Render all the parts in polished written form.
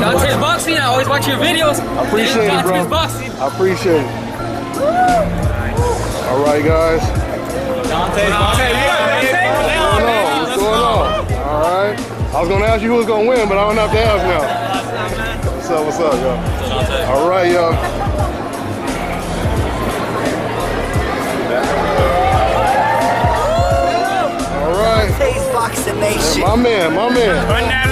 Dontae'S boxing. I always watch your videos. I appreciate it, bro. Boxing. I appreciate it. All right, guys. Dontae'S boxing. What's going on? All right. I was gonna ask you who was gonna win, but I don't have to ask now. What's up, y'all? All right, y'all. All right. Dontae'S Boxing Nation. My man. Canelo.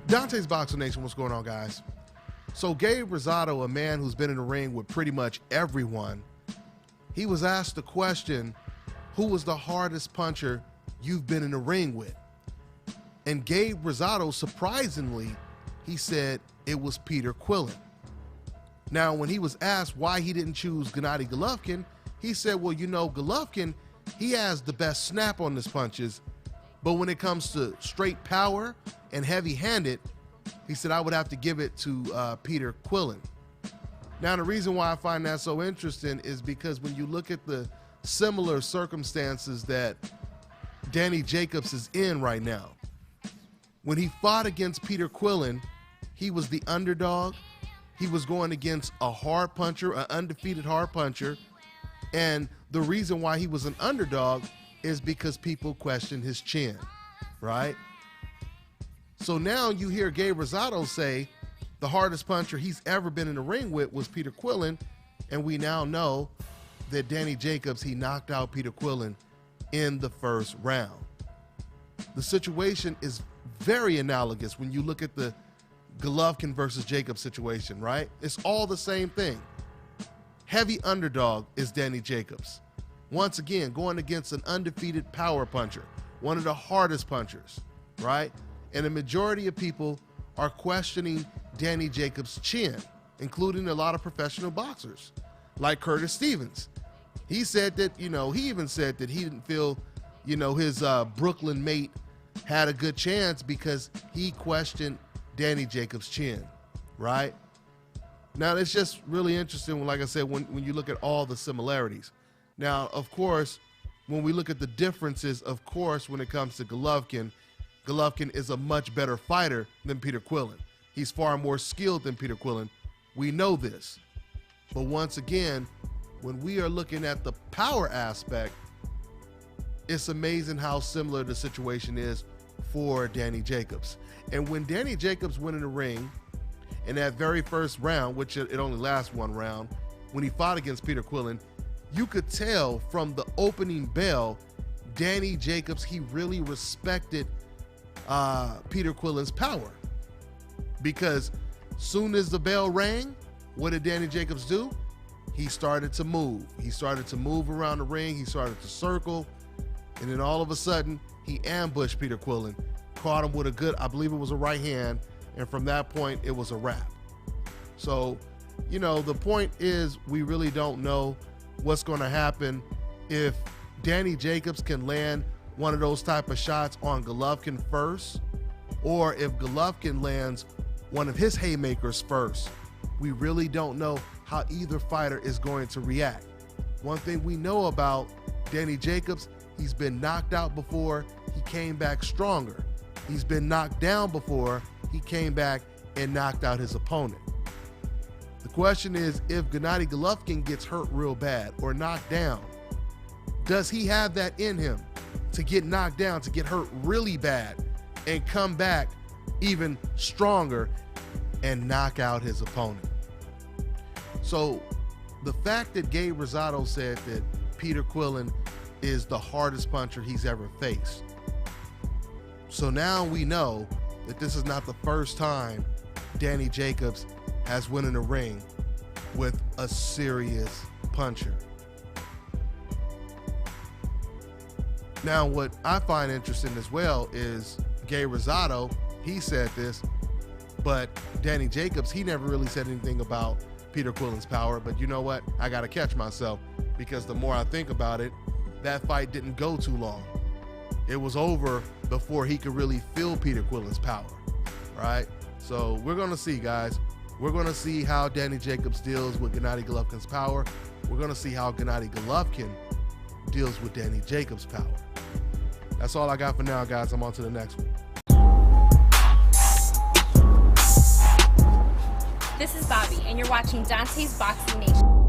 Dontae'S Boxing Nation, what's going on, guys? So Gabe Rosado, a man who's been in the ring with pretty much everyone, he was asked the question, who was the hardest puncher you've been in the ring with? And Gabe Rosado, surprisingly, he said it was Peter Quillen. Now, when he was asked why he didn't choose Gennady Golovkin, he said, well, you know, Golovkin, he has the best snap on his punches, but when it comes to straight power and heavy-handed, he said, I would have to give it to Peter Quillen. Now, the reason why I find that so interesting is because when you look at the similar circumstances that Danny Jacobs is in right now, when he fought against Peter Quillen, he was the underdog. He was going against a hard puncher, an undefeated hard puncher. And the reason why he was an underdog is because people questioned his chin, right? So now you hear Gabe Rosado say the hardest puncher he's ever been in the ring with was Peter Quillen, and we now know that Danny Jacobs, he knocked out Peter Quillen in the first round. The situation is very analogous when you look at the Golovkin versus Jacobs situation, right? It's all the same thing. Heavy underdog is Danny Jacobs. Once again, going against an undefeated power puncher, one of the hardest punchers, right? And the majority of people are questioning Danny Jacobs' chin, including a lot of professional boxers, like Curtis Stevens. He said that, he even said that he didn't feel, his Brooklyn mate had a good chance because he questioned Danny Jacobs' chin, right? Now, it's just really interesting, like I said, when you look at all the similarities. Now, of course, when we look at the differences, of course, when it comes to Golovkin is a much better fighter than Peter Quillen. He's far more skilled than Peter Quillen. We know this. But once again, when we are looking at the power aspect, it's amazing how similar the situation is for Danny Jacobs. And when Danny Jacobs went in the ring in that very first round, which it only lasts one round, when he fought against Peter Quillen, you could tell from the opening bell, Danny Jacobs, he really respected Peter Quillen's power, because soon as the bell rang, what did Danny Jacobs do? He started to move. He started to move around the ring. He started to circle, and then all of a sudden, he ambushed Peter Quillen, caught him with a good, I believe it was a right hand, and from that point, it was a wrap. So, the point is, we really don't know what's going to happen if Danny Jacobs can land one of those type of shots on Golovkin first, or if Golovkin lands one of his haymakers first. We really don't know how either fighter is going to react. One thing we know about Danny Jacobs, he's been knocked out before, he came back stronger. He's been knocked down before, he came back and knocked out his opponent. The question is, if Gennady Golovkin gets hurt real bad or knocked down, does he have that in him to get knocked down, to get hurt really bad and come back even stronger and knock out his opponent? So the fact that Gabe Rosado said that Peter Quillen is the hardest puncher he's ever faced. So now we know that this is not the first time Danny Jacobs has went in the ring with a serious puncher. Now, what I find interesting as well is Gabe Rosado, he said this, but Danny Jacobs, he never really said anything about Peter Quillen's power. But you know what? I got to catch myself, because the more I think about it, that fight didn't go too long. It was over before he could really feel Peter Quillen's power, right? So we're going to see, guys. We're going to see how Danny Jacobs deals with Gennady Golovkin's power. We're going to see how Gennady Golovkin deals with Danny Jacobs' power. That's all I got for now, guys. I'm on to the next one. This is Bobby, and you're watching Dante's Boxing Nation.